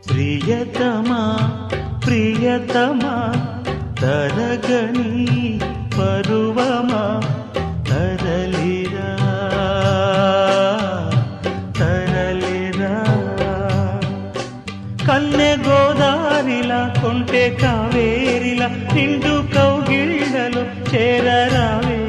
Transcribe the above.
ప్రియతమా ప్రియతమా తరగని పరువమా తరలిరా తరలిరా కన్నె గోదారిలా కొంటె కావేరిలా నిండు కౌగిళ్ళలో చేరరావే